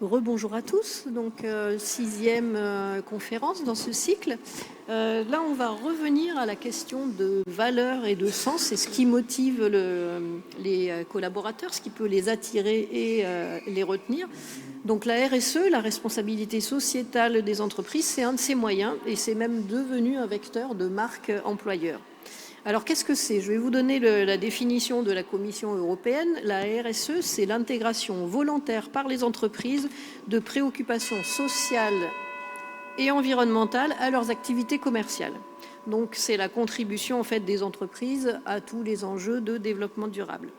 Rebonjour à tous, donc sixième conférence dans ce cycle. Là, on va revenir à la question de valeur et de sens, c'est ce qui motive les collaborateurs, ce qui peut les attirer et les retenir. Donc la RSE, la responsabilité sociétale des entreprises, c'est un de ces moyens et c'est même devenu un vecteur de marque employeur. Alors, qu'est-ce que c'est? Je vais vous donner la définition de la Commission européenne. La RSE, c'est l'intégration volontaire par les entreprises de préoccupations sociales et environnementales à leurs activités commerciales. Donc, c'est la contribution en fait des entreprises à tous les enjeux de développement durable.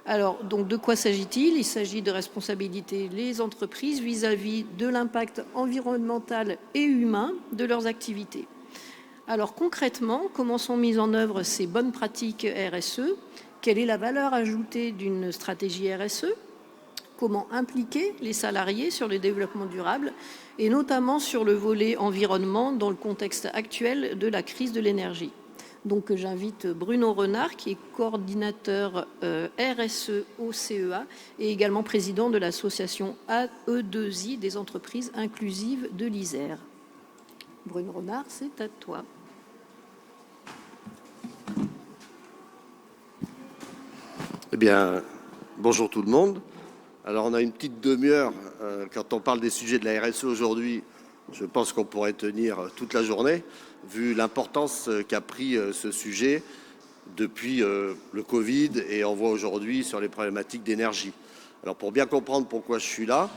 Alors, donc, de quoi s'agit-il? Il s'agit de responsabiliser les entreprises vis-à-vis de l'impact environnemental et humain de leurs activités. Alors concrètement, comment sont mises en œuvre ces bonnes pratiques RSE? Quelle est la valeur ajoutée d'une stratégie RSE? Comment impliquer les salariés sur le développement durable et notamment sur le volet environnement dans le contexte actuel de la crise de l'énergie? Donc j'invite Bruno Renard qui est coordinateur RSE au CEA et également président de l'association AE2I des entreprises inclusives de l'Isère. Bruno Renard, c'est à toi. Eh bien, bonjour tout le monde. Alors, on a une petite demi-heure. Quand on parle des sujets de la RSE aujourd'hui, je pense qu'on pourrait tenir toute la journée, vu l'importance qu'a pris ce sujet depuis le Covid et on voit aujourd'hui sur les problématiques d'énergie. Alors, pour bien comprendre pourquoi je suis là,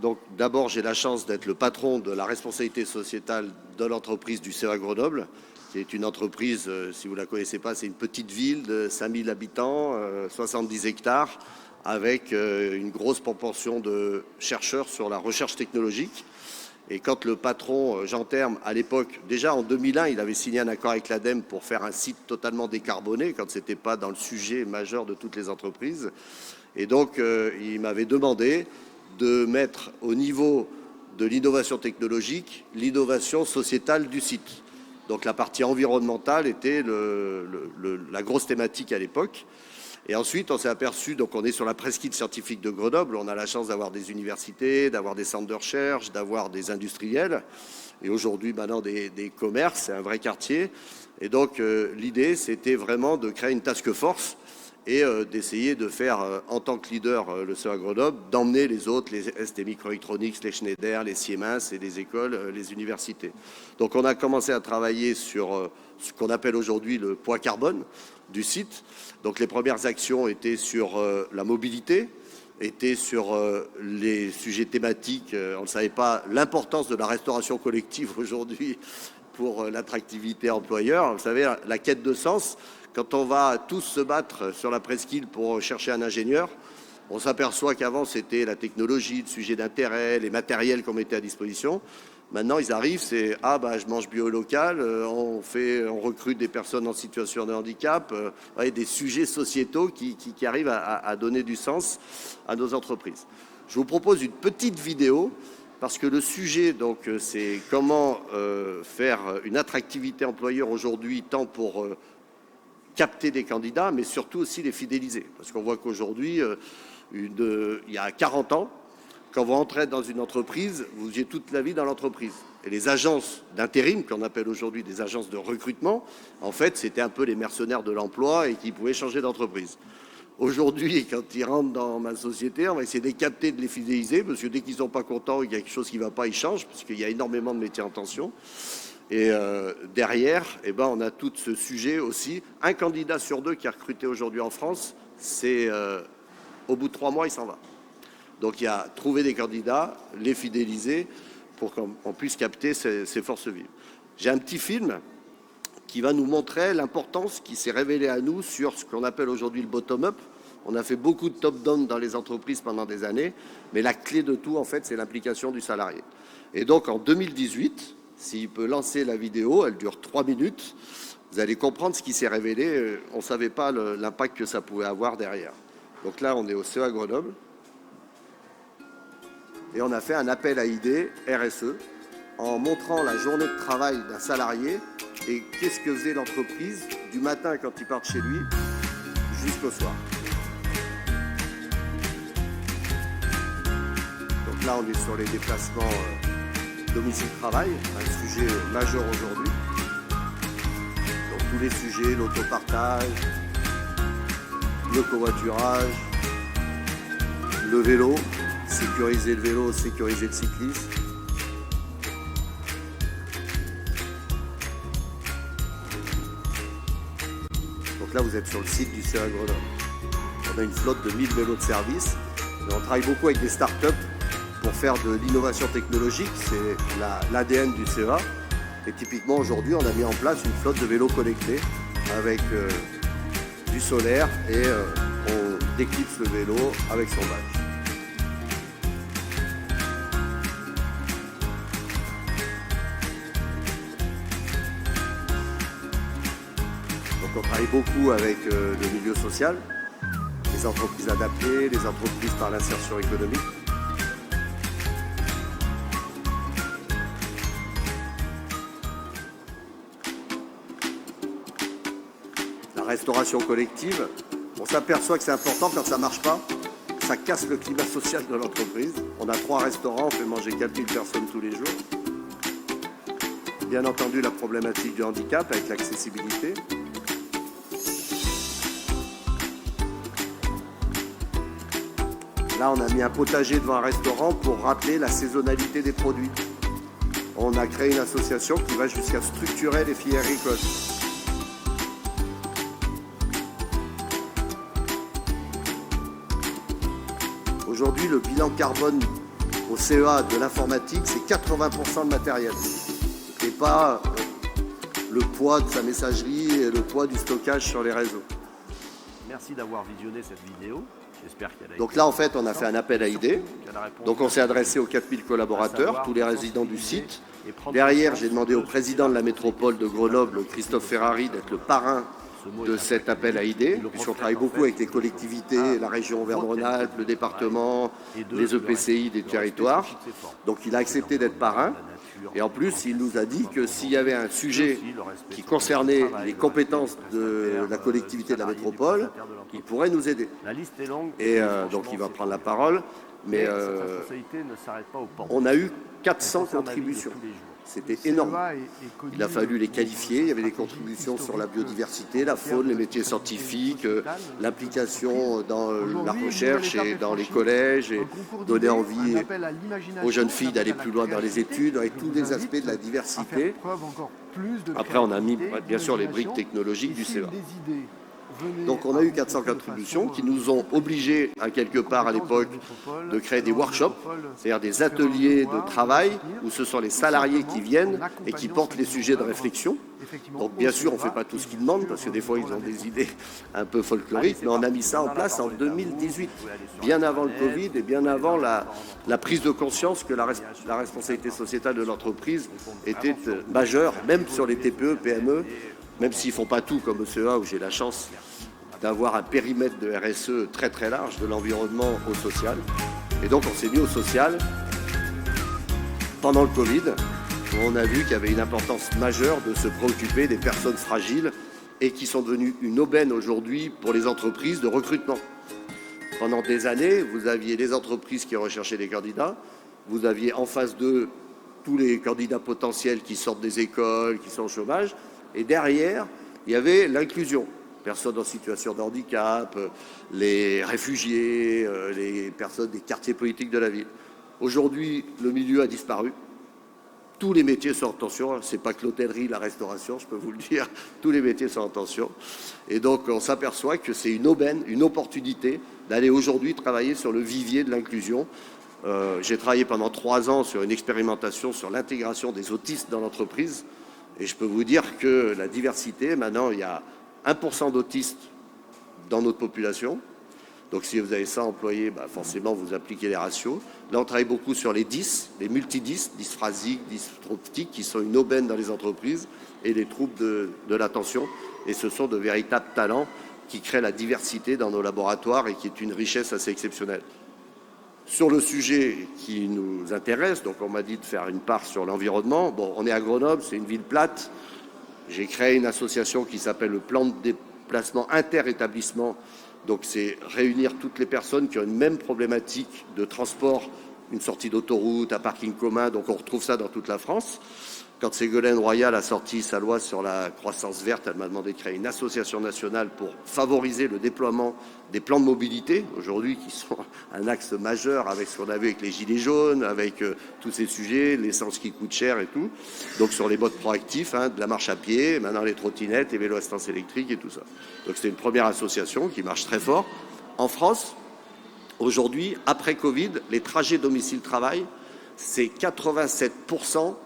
donc d'abord, j'ai la chance d'être le patron de la responsabilité sociétale de l'entreprise du CEA Grenoble. C'est une entreprise, si vous ne la connaissez pas, c'est une petite ville de 5000 habitants, 70 hectares, avec une grosse proportion de chercheurs sur la recherche technologique. Et quand le patron, Jean Terme, à l'époque, déjà en 2001, il avait signé un accord avec l'ADEME pour faire un site totalement décarboné, quand ce n'était pas dans le sujet majeur de toutes les entreprises. Et donc, il m'avait demandé de mettre au niveau de l'innovation technologique, l'innovation sociétale du site. Donc la partie environnementale était la grosse thématique à l'époque. Et ensuite, on s'est aperçu, donc on est sur la presqu'île scientifique de Grenoble, on a la chance d'avoir des universités, d'avoir des centres de recherche, d'avoir des industriels, et aujourd'hui maintenant des commerces, c'est un vrai quartier. Et donc l'idée, c'était vraiment de créer une task force et d'essayer de faire, en tant que leader, le CEA Grenoble, d'emmener les autres, les ST Microelectronics, les Schneider, les Siemens et les écoles, les universités. Donc on a commencé à travailler sur ce qu'on appelle aujourd'hui le poids carbone du site. Donc les premières actions étaient sur la mobilité, étaient sur les sujets thématiques. On ne savait pas l'importance de la restauration collective aujourd'hui pour l'attractivité employeur. Vous savez, la quête de sens. Quand on va tous se battre sur la presqu'île pour chercher un ingénieur, on s'aperçoit qu'avant, c'était la technologie, le sujet d'intérêt, les matériels qu'on mettait à disposition. Maintenant, ils arrivent, c'est « Ah, bah, je mange bio local, on recrute des personnes en situation de handicap, des sujets sociétaux qui arrivent à donner du sens à nos entreprises. » Je vous propose une petite vidéo parce que le sujet, donc, c'est comment faire une attractivité employeur aujourd'hui, tant pour capter des candidats, mais surtout aussi les fidéliser. Parce qu'on voit qu'aujourd'hui, il y a 40 ans, quand vous entrez dans une entreprise, vous étiez toute la vie dans l'entreprise. Et les agences d'intérim, qu'on appelle aujourd'hui des agences de recrutement, en fait, c'était un peu les mercenaires de l'emploi et qui pouvaient changer d'entreprise. Aujourd'hui, quand ils rentrent dans ma société, on va essayer de les capter, de les fidéliser, parce que dès qu'ils ne sont pas contents, il y a quelque chose qui ne va pas, ils changent, parce qu'il y a énormément de métiers en tension. Et derrière, on a tout ce sujet aussi. Un candidat sur deux qui est recruté aujourd'hui en France, c'est au bout de 3 mois, il s'en va. Donc il y a trouver des candidats, les fidéliser pour qu'on puisse capter ces forces vives. J'ai un petit film qui va nous montrer l'importance qui s'est révélée à nous sur ce qu'on appelle aujourd'hui le bottom-up. On a fait beaucoup de top-down dans les entreprises pendant des années, mais la clé de tout, en fait, c'est l'implication du salarié. Et donc en 2018, s'il peut lancer la vidéo, elle dure 3 minutes, vous allez comprendre ce qui s'est révélé. On ne savait pas l'impact que ça pouvait avoir derrière. Donc là, on est au CEA Grenoble. Et on a fait un appel à idées RSE en montrant la journée de travail d'un salarié et qu'est-ce que faisait l'entreprise du matin quand il part chez lui jusqu'au soir. Donc Donc là, on est sur les déplacements domicile-travail, un sujet majeur aujourd'hui. Donc tous les sujets, l'autopartage, le covoiturage, le vélo, sécuriser le vélo, sécuriser le cycliste. Donc là, vous êtes sur le site du CEA Grenoble. On a une flotte de 1000 vélos de service. Et on travaille beaucoup avec des startups pour faire de l'innovation technologique. C'est l'ADN du CEA. Et typiquement, aujourd'hui, on a mis en place une flotte de vélos connectés avec du solaire et on déclipse le vélo avec son badge. Donc on travaille beaucoup avec le milieu social, les entreprises adaptées, les entreprises par l'insertion économique. La restauration collective, on s'aperçoit que c'est important quand ça ne marche pas, ça casse le climat social de l'entreprise. On a 3 restaurants, on fait manger 4000 personnes tous les jours. Bien entendu, la problématique du handicap avec l'accessibilité. Là, on a mis un potager devant un restaurant pour rappeler la saisonnalité des produits. On a créé une association qui va jusqu'à structurer les filières agricoles. Aujourd'hui, le bilan carbone au CEA de l'informatique, c'est 80% de matériel. Et pas le poids de sa messagerie et le poids du stockage sur les réseaux. Merci d'avoir visionné cette vidéo. Donc là, en fait, on a fait un appel à idées. Donc on s'est adressé aux 4000 collaborateurs, tous les résidents du site. Derrière, j'ai demandé au président de la métropole de Grenoble, Christophe Ferrari, d'être le parrain de cet appel à idées, puisqu'on travaille beaucoup avec les collectivités, la région Auvergne-Rhône-Alpes, le département, les EPCI des territoires. Donc il a accepté d'être parrain. Et en plus, il nous a dit que s'il y avait un sujet qui concernait les compétences de la collectivité de la métropole, il pourrait nous aider. Et donc il va prendre la parole. Mais on a eu 400 contributions. C'était énorme. Il a fallu les qualifier. Il y avait des contributions sur la biodiversité, la faune, les métiers scientifiques, l'implication dans la recherche et dans les collèges, et donner envie aux jeunes filles d'aller plus loin dans les études, avec tous les aspects de la diversité. Après, on a mis bien sûr les briques technologiques du CEA. Donc on a eu 400 contributions qui nous ont obligés à quelque part à l'époque de créer des workshops, c'est-à-dire des ateliers de travail où ce sont les salariés qui viennent et qui portent les sujets de réflexion. Donc bien sûr on ne fait pas tout ce qu'ils demandent parce que des fois ils ont des idées un peu folkloriques, mais on a mis ça en place en 2018, bien avant le Covid et bien avant la prise de conscience que la responsabilité sociétale de l'entreprise était majeure, même sur les TPE, PME, même s'ils ne font pas tout comme au CEA où j'ai la chance d'avoir un périmètre de RSE très très large, de l'environnement au social. Et donc on s'est mis au social pendant le Covid, où on a vu qu'il y avait une importance majeure de se préoccuper des personnes fragiles et qui sont devenues une aubaine aujourd'hui pour les entreprises de recrutement. Pendant des années, vous aviez les entreprises qui recherchaient des candidats, vous aviez en face d'eux tous les candidats potentiels qui sortent des écoles, qui sont au chômage, et derrière, il y avait l'inclusion. Personnes en situation de handicap, les réfugiés, les personnes des quartiers politiques de la ville. Aujourd'hui, le milieu a disparu. Tous les métiers sont en tension. Ce n'est pas que l'hôtellerie, la restauration, je peux vous le dire. Tous les métiers sont en tension. Et donc, on s'aperçoit que c'est une aubaine, une opportunité d'aller aujourd'hui travailler sur le vivier de l'inclusion. J'ai travaillé pendant 3 ans sur une expérimentation sur l'intégration des autistes dans l'entreprise. Et je peux vous dire que la diversité, maintenant, il y a 1% d'autistes dans notre population. Donc si vous avez 100 employés, forcément vous appliquez les ratios. Là on travaille beaucoup sur les 10, les multidys, dysphasiques, dystrophiques, qui sont une aubaine dans les entreprises, et les troubles de l'attention. Et ce sont de véritables talents qui créent la diversité dans nos laboratoires et qui est une richesse assez exceptionnelle. Sur le sujet qui nous intéresse, donc on m'a dit de faire une part sur l'environnement. Bon, on est à Grenoble, c'est une ville plate. J'ai créé une association qui s'appelle le plan de déplacement inter-établissement. Donc c'est réunir toutes les personnes qui ont une même problématique de transport une sortie d'autoroute, un parking commun, donc on retrouve ça dans toute la France. Quand Ségolène Royal a sorti sa loi sur la croissance verte, elle m'a demandé de créer une association nationale pour favoriser le déploiement des plans de mobilité, aujourd'hui qui sont un axe majeur avec ce qu'on a vu avec les gilets jaunes, avec tous ces sujets, l'essence qui coûte cher et tout. Donc sur les modes proactifs, de la marche à pied, maintenant les trottinettes, les vélos à assistance électrique et tout ça. Donc c'était une première association qui marche très fort. En France, aujourd'hui, après Covid, les trajets domicile-travail, c'est 87%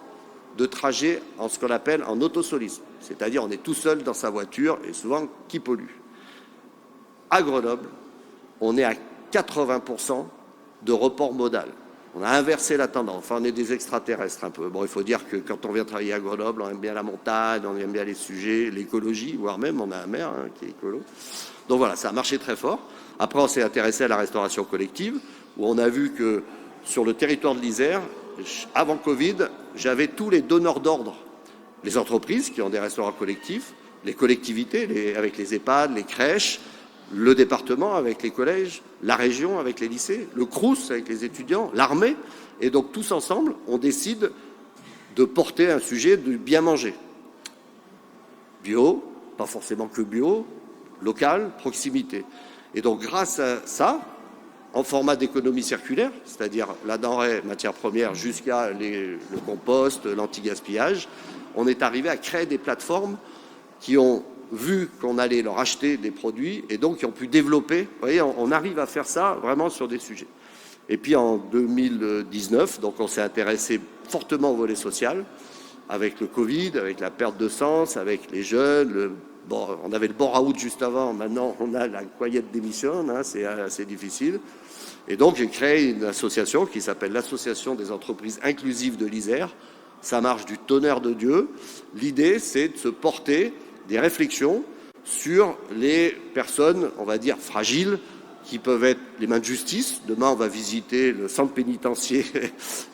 de trajets en ce qu'on appelle en autosolisme. C'est-à-dire on est tout seul dans sa voiture et souvent qui pollue. À Grenoble, on est à 80% de report modal. On a inversé la tendance. Enfin, on est des extraterrestres un peu. Bon, il faut dire que quand on vient travailler à Grenoble, on aime bien la montagne, on aime bien les sujets, l'écologie, voire même on a un maire qui est écolo. Donc voilà, ça a marché très fort. Après, on s'est intéressé à la restauration collective, où on a vu que sur le territoire de l'Isère, avant Covid, j'avais tous les donneurs d'ordre, les entreprises qui ont des restaurants collectifs, les collectivités avec les EHPAD, les crèches, le département avec les collèges, la région avec les lycées, le Crous avec les étudiants, l'armée. Et donc tous ensemble, on décide de porter un sujet de bien manger. Bio, pas forcément que bio, local, proximité. Et donc grâce à ça, en format d'économie circulaire, c'est-à-dire la denrée, matière première, jusqu'à le compost, l'anti-gaspillage, on est arrivé à créer des plateformes qui ont vu qu'on allait leur acheter des produits et donc qui ont pu développer. Vous voyez, on arrive à faire ça vraiment sur des sujets. Et puis en 2019, donc on s'est intéressé fortement au volet social, avec le Covid, avec la perte de sens, avec les jeunes, on avait le bore-out juste avant, maintenant on a la Quiet Démission, c'est assez difficile. Et donc j'ai créé une association qui s'appelle l'Association des entreprises inclusives de l'Isère. Ça marche du tonnerre de Dieu. L'idée, c'est de se porter des réflexions sur les personnes, on va dire, fragiles, qui peuvent être les mains de justice. Demain, on va visiter le centre pénitentiaire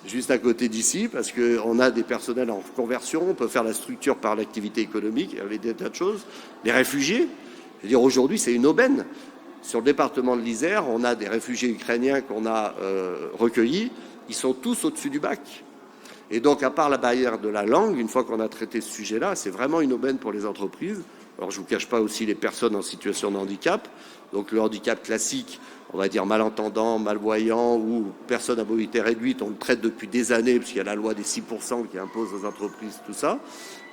juste à côté d'ici, parce qu'on a des personnels en conversion, on peut faire la structure par l'activité économique, avec des tas de choses. Les réfugiés, je veux dire, aujourd'hui, c'est une aubaine. Sur le département de l'Isère, on a des réfugiés ukrainiens qu'on a recueillis, ils sont tous au-dessus du bac. Et donc, à part la barrière de la langue, une fois qu'on a traité ce sujet-là, c'est vraiment une aubaine pour les entreprises. Alors, je ne vous cache pas aussi les personnes en situation de handicap. Donc, le handicap classique, on va dire malentendant, malvoyant ou personne à mobilité réduite, on le traite depuis des années, puisqu'il y a la loi des 6% qui impose aux entreprises tout ça.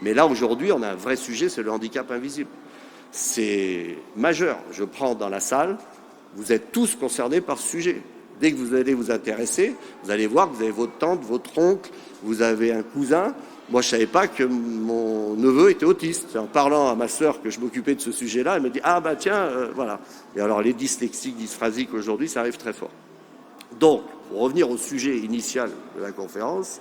Mais là, aujourd'hui, on a un vrai sujet, c'est le handicap invisible. C'est majeur. Je prends dans la salle, vous êtes tous concernés par ce sujet. Dès que vous allez vous intéresser, vous allez voir que vous avez votre tante, votre oncle, vous avez un cousin. Moi, je ne savais pas que mon neveu était autiste. En parlant à ma sœur que je m'occupais de ce sujet-là, elle me dit « Ah bah tiens, voilà ». Et alors les dyslexiques, dysphrasiques aujourd'hui, ça arrive très fort. Donc, pour revenir au sujet initial de la conférence,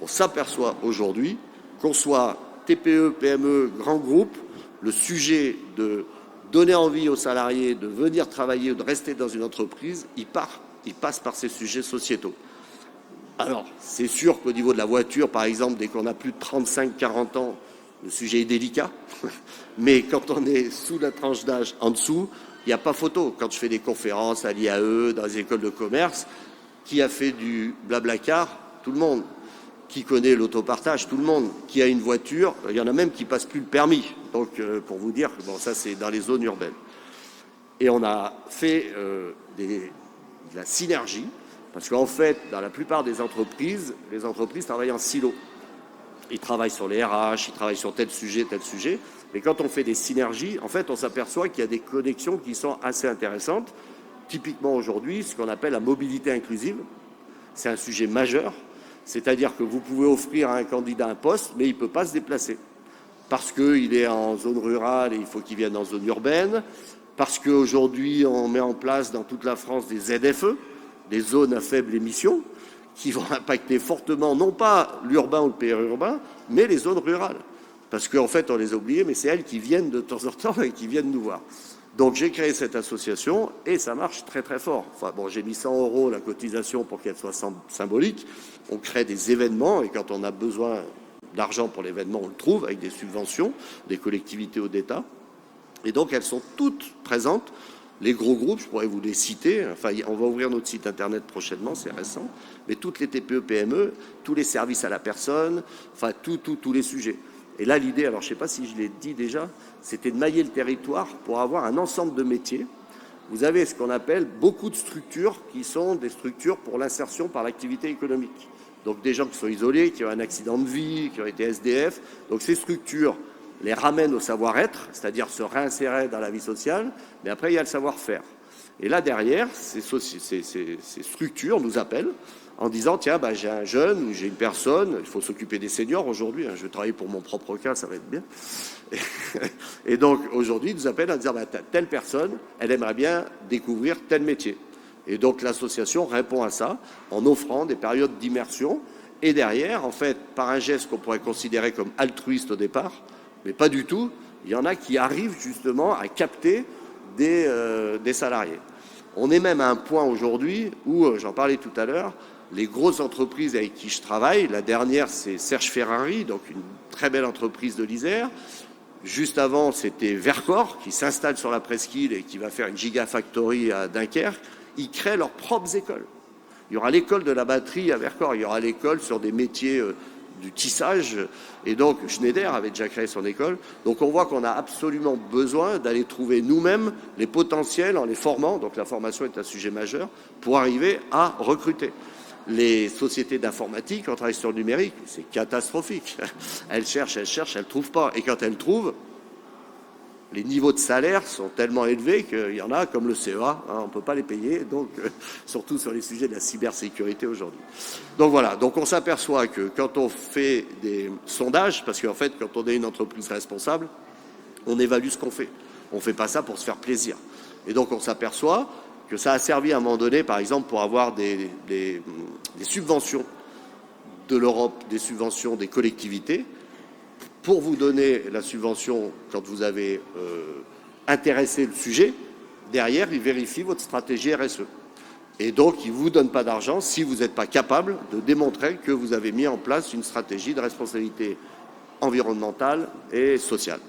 on s'aperçoit aujourd'hui qu'on soit TPE, PME, grand groupe, le sujet de donner envie aux salariés de venir travailler ou de rester dans une entreprise, il passe par ces sujets sociétaux. Alors, c'est sûr qu'au niveau de la voiture, par exemple, dès qu'on a plus de 35-40 ans, le sujet est délicat. Mais quand on est sous la tranche d'âge, en dessous, il n'y a pas photo. Quand je fais des conférences à l'IAE, dans les écoles de commerce, qui a fait du Blablacar? Tout le monde. Qui connaît l'autopartage? Tout le monde. Qui a une voiture? Il y en a même qui ne passent plus le permis. Donc, pour vous dire, bon, ça c'est dans les zones urbaines. Et on a fait de la synergie, parce qu'en fait, dans la plupart des entreprises, les entreprises travaillent en silo. Ils travaillent sur les RH, ils travaillent sur tel sujet. Mais quand on fait des synergies, en fait, on s'aperçoit qu'il y a des connexions qui sont assez intéressantes. Typiquement aujourd'hui, ce qu'on appelle la mobilité inclusive, c'est un sujet majeur. C'est-à-dire que vous pouvez offrir à un candidat un poste, mais il ne peut pas se déplacer. Parce qu'il est en zone rurale et il faut qu'il vienne en zone urbaine. Parce qu'aujourd'hui, on met en place dans toute la France des ZFE, des zones à faible émission, qui vont impacter fortement, non pas l'urbain ou le périurbain, mais les zones rurales. Parce qu'en fait, on les a oubliées, mais c'est elles qui viennent de temps en temps et qui viennent nous voir. Donc j'ai créé cette association et ça marche très très fort. Enfin bon, j'ai mis 100 € la cotisation pour qu'elle soit symbolique. On crée des événements et quand on a besoin d'argent pour l'événement, on le trouve avec des subventions, des collectivités ou d'État. Et donc elles sont toutes présentes Les gros groupes, je pourrais vous les citer, enfin on va ouvrir notre site internet prochainement, c'est récent, mais toutes les TPE, PME, tous les services à la personne, enfin tous les sujets. Et là l'idée, alors je ne sais pas si je l'ai dit déjà, c'était de mailler le territoire pour avoir un ensemble de métiers. Vous avez ce qu'on appelle beaucoup de structures qui sont des structures pour l'insertion par l'activité économique. Donc des gens qui sont isolés, qui ont un accident de vie, qui ont été SDF. Donc ces structures les ramènent au savoir-être, c'est-à-dire se réinsérer dans la vie sociale, mais après il y a le savoir-faire. Et là derrière, ces structures nous appellent en disant tiens, j'ai un jeune ou j'ai une personne, il faut s'occuper des seniors aujourd'hui, je vais travailler pour mon propre cas, ça va être bien. Et donc aujourd'hui, ils nous appellent en disant telle personne, elle aimerait bien découvrir tel métier. Et donc l'association répond à ça en offrant des périodes d'immersion. Et derrière, en fait, par un geste qu'on pourrait considérer comme altruiste au départ, mais pas du tout, il y en a qui arrivent justement à capter des salariés. On est même à un point aujourd'hui où, j'en parlais tout à l'heure, les grosses entreprises avec qui je travaille, la dernière c'est Serge Ferrari, donc une très belle entreprise de l'Isère. Juste avant, c'était Vercor qui s'installe sur la presqu'île et qui va faire une gigafactory à Dunkerque. Ils créent leurs propres écoles. Il y aura l'école de la batterie à Vercor, il y aura l'école sur des métiers du tissage. Et donc, Schneider avait déjà créé son école. Donc, on voit qu'on a absolument besoin d'aller trouver nous-mêmes les potentiels en les formant. Donc, la formation est un sujet majeur pour arriver à recruter. Les sociétés d'informatique, quand on travaille sur le numérique, c'est catastrophique. Elles cherchent, elles ne trouvent pas. Et quand elles trouvent, les niveaux de salaire sont tellement élevés qu'il y en a comme le CEA, on ne peut pas les payer, donc surtout sur les sujets de la cybersécurité aujourd'hui. Donc voilà, donc on s'aperçoit que quand on fait des sondages, parce qu'en fait quand on est une entreprise responsable, on évalue ce qu'on fait. On ne fait pas ça pour se faire plaisir. Et donc on s'aperçoit que ça a servi à un moment donné, par exemple, pour avoir des subventions de l'Europe, des subventions des collectivités. Pour vous donner la subvention, quand vous avez intéressé le sujet, derrière, ils vérifient votre stratégie RSE. Et donc, ils ne vous donnent pas d'argent si vous n'êtes pas capable de démontrer que vous avez mis en place une stratégie de responsabilité environnementale et sociale.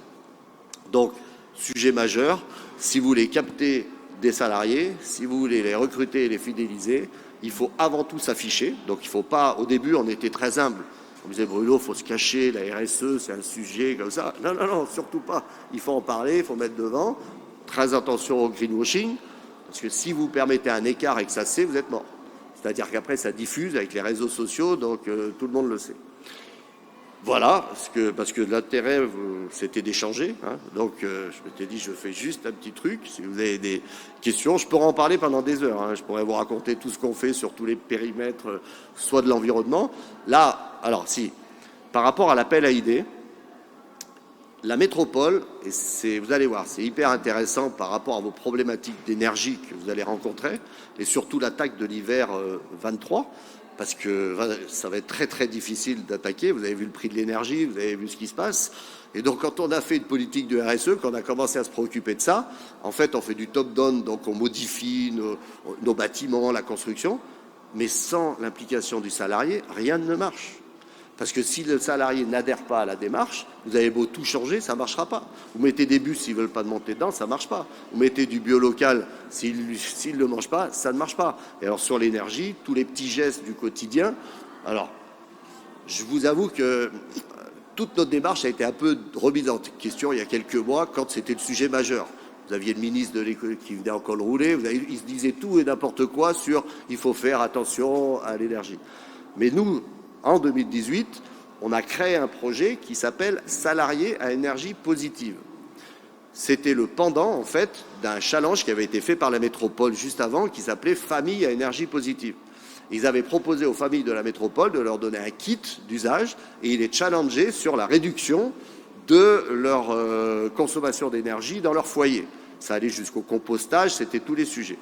Donc, sujet majeur, si vous voulez capter des salariés, si vous voulez les recruter et les fidéliser, il faut avant tout s'afficher. Donc, il ne faut pas, au début, on était très humble. On disait Bruno, il faut se cacher, la RSE, c'est un sujet comme ça. Non, non, non, surtout pas. Il faut en parler, il faut mettre devant. Très attention au greenwashing, parce que si vous permettez un écart et que ça c'est, vous êtes mort. C'est-à-dire qu'après, ça diffuse avec les réseaux sociaux, donc tout le monde le sait. Voilà, parce que l'intérêt, c'était d'échanger. Donc, je m'étais dit, je fais juste un petit truc. Si vous avez des questions, je pourrais en parler pendant des heures. Je pourrais vous raconter tout ce qu'on fait sur tous les périmètres, soit de l'environnement. Là, alors si, par rapport à l'appel à idées, la métropole, et vous allez voir, c'est hyper intéressant par rapport à vos problématiques d'énergie que vous allez rencontrer, et surtout l'attaque de l'hiver 23, parce que ça va être très très difficile d'attaquer. Vous avez vu le prix de l'énergie, vous avez vu ce qui se passe. Et donc quand on a fait une politique de RSE, quand on a commencé à se préoccuper de ça, en fait on fait du top-down, donc on modifie nos bâtiments, la construction, mais sans l'implication du salarié, rien ne marche. Parce que si le salarié n'adhère pas à la démarche, vous avez beau tout changer, ça ne marchera pas. Vous mettez des bus s'ils ne veulent pas de monter dedans, ça ne marche pas. Vous mettez du bio local, s'ils ne le mangent pas, ça ne marche pas. Et alors sur l'énergie, tous les petits gestes du quotidien, alors je vous avoue que toute notre démarche a été un peu remise en question il y a quelques mois quand c'était le sujet majeur. Vous aviez le ministre de l'économie qui venait en col roulé, il se disait tout et n'importe quoi sur il faut faire attention à l'énergie. Mais nous, en 2018, on a créé un projet qui s'appelle Salariés à énergie positive. C'était le pendant, en fait, d'un challenge qui avait été fait par la métropole juste avant, qui s'appelait Famille à énergie positive. Ils avaient proposé aux familles de la métropole de leur donner un kit d'usage et ils les challengeaient sur la réduction de leur consommation d'énergie dans leur foyer. Ça allait jusqu'au compostage, c'était tous les sujets.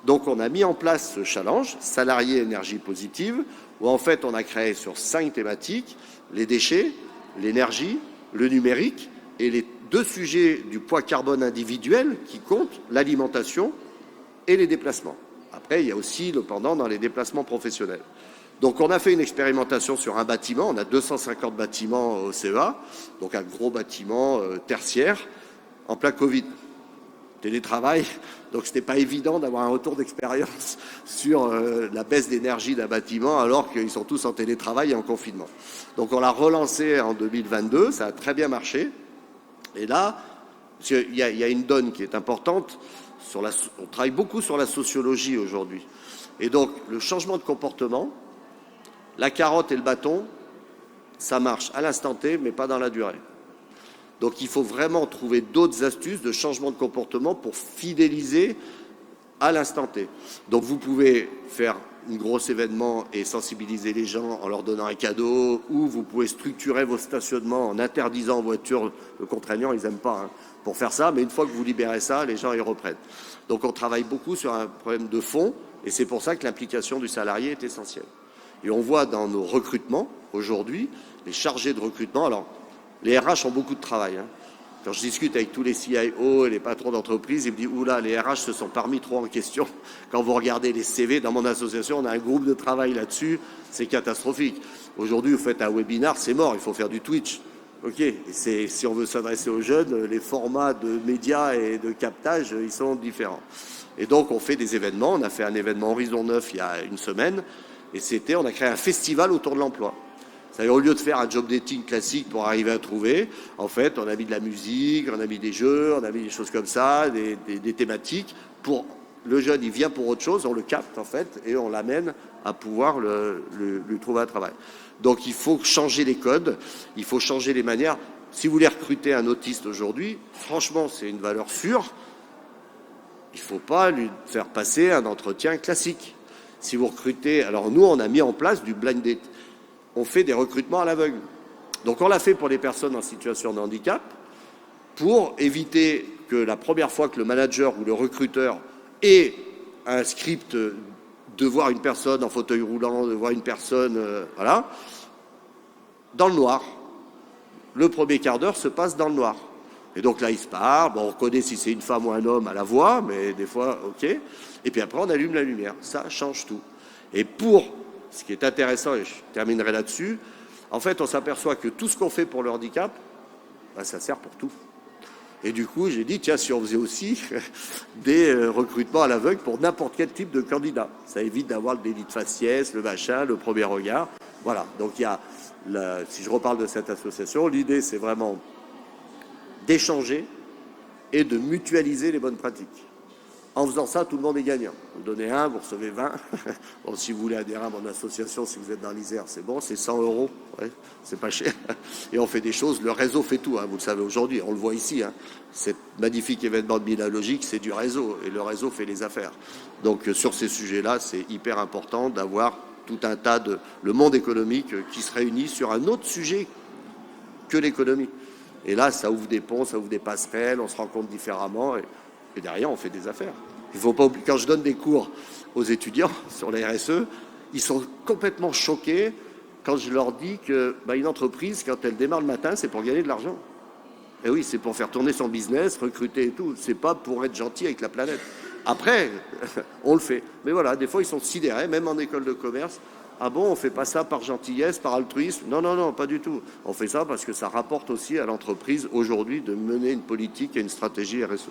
Donc on a mis en place ce challenge, Salariés énergie positive, où en fait on a créé sur 5 thématiques, les déchets, l'énergie, le numérique et les 2 sujets du poids carbone individuel qui comptent, l'alimentation et les déplacements. Après, il y a aussi le pendant dans les déplacements professionnels. Donc on a fait une expérimentation sur un bâtiment, on a 250 bâtiments au CEA, donc un gros bâtiment tertiaire, en plein Covid. télétravail, donc ce n'était pas évident d'avoir un retour d'expérience sur la baisse d'énergie d'un bâtiment alors qu'ils sont tous en télétravail et en confinement. Donc on l'a relancé en 2022, ça a très bien marché. Et là, il y a une donne qui est importante. On travaille beaucoup sur la sociologie aujourd'hui. Et donc le changement de comportement, la carotte et le bâton, ça marche à l'instant T, mais pas dans la durée. Donc il faut vraiment trouver d'autres astuces de changement de comportement pour fidéliser à l'instant T. Donc vous pouvez faire un gros événement et sensibiliser les gens en leur donnant un cadeau, ou vous pouvez structurer vos stationnements en interdisant aux voitures le contraignant, ils n'aiment pas pour faire ça, mais une fois que vous libérez ça, les gens y reprennent. Donc on travaille beaucoup sur un problème de fond, et c'est pour ça que l'implication du salarié est essentielle. Et on voit dans nos recrutements, aujourd'hui, les chargés de recrutement, alors les RH ont beaucoup de travail. Quand je discute avec tous les CIO et les patrons d'entreprise, ils me disent « Oula, les RH se sont pas remis trop en question. » Quand vous regardez les CV, dans mon association, on a un groupe de travail là-dessus, c'est catastrophique. Aujourd'hui, vous faites un webinar, c'est mort, il faut faire du Twitch. Ok, si on veut s'adresser aux jeunes, les formats de médias et de captage, ils sont différents. Et donc, on fait des événements. On a fait un événement Horizon 9 il y a une semaine, et on a créé un festival autour de l'emploi. C'est-à-dire, au lieu de faire un job dating classique pour arriver à trouver, en fait, on a mis de la musique, on a mis des jeux, on a mis des choses comme ça, des thématiques. Pour le jeune, il vient pour autre chose, on le capte en fait, et on l'amène à pouvoir lui trouver un travail. Donc, il faut changer les codes, il faut changer les manières. Si vous voulez recruter un autiste aujourd'hui, franchement, c'est une valeur sûre. Il ne faut pas lui faire passer un entretien classique. Si vous recrutez, alors nous, on a mis en place du blind date. On fait des recrutements à l'aveugle. Donc on l'a fait pour les personnes en situation de handicap pour éviter que la première fois que le manager ou le recruteur ait un script de voir une personne en fauteuil roulant, de voir une personne, dans le noir. Le premier quart d'heure se passe dans le noir. Et donc là, il se parle. Bon, on reconnaît si c'est une femme ou un homme à la voix, mais des fois, ok. Et puis après, on allume la lumière. Ça change tout. Et ce qui est intéressant, et je terminerai là-dessus, en fait, on s'aperçoit que tout ce qu'on fait pour le handicap, ça sert pour tout. Et du coup, j'ai dit, tiens, si on faisait aussi des recrutements à l'aveugle pour n'importe quel type de candidat. Ça évite d'avoir le délit de faciès, le machin, le premier regard. Voilà. Donc, si je reparle de cette association, l'idée, c'est vraiment d'échanger et de mutualiser les bonnes pratiques. En faisant ça, tout le monde est gagnant. Vous donnez 1, vous recevez 20. Bon, si vous voulez adhérer à mon association, si vous êtes dans l'Isère, c'est bon, c'est 100 €. Ouais, c'est pas cher. Et on fait des choses, le réseau fait tout, vous le savez aujourd'hui, on le voit ici. Cet magnifique événement de Milan Logique, c'est du réseau, et le réseau fait les affaires. Donc sur ces sujets-là, c'est hyper important d'avoir tout un tas le monde économique qui se réunit sur un autre sujet que l'économie. Et là, ça ouvre des ponts, ça ouvre des passerelles, on se rencontre différemment. Et derrière, on fait des affaires. Il faut pas oublier, quand je donne des cours aux étudiants sur la RSE, ils sont complètement choqués quand je leur dis que une entreprise, quand elle démarre le matin, c'est pour gagner de l'argent. Et oui, c'est pour faire tourner son business, recruter et tout. C'est pas pour être gentil avec la planète. Après, on le fait. Mais voilà, des fois, ils sont sidérés, même en école de commerce. Ah bon, on fait pas ça par gentillesse, par altruisme? Non, non, non, pas du tout. On fait ça parce que ça rapporte aussi à l'entreprise aujourd'hui de mener une politique et une stratégie RSE.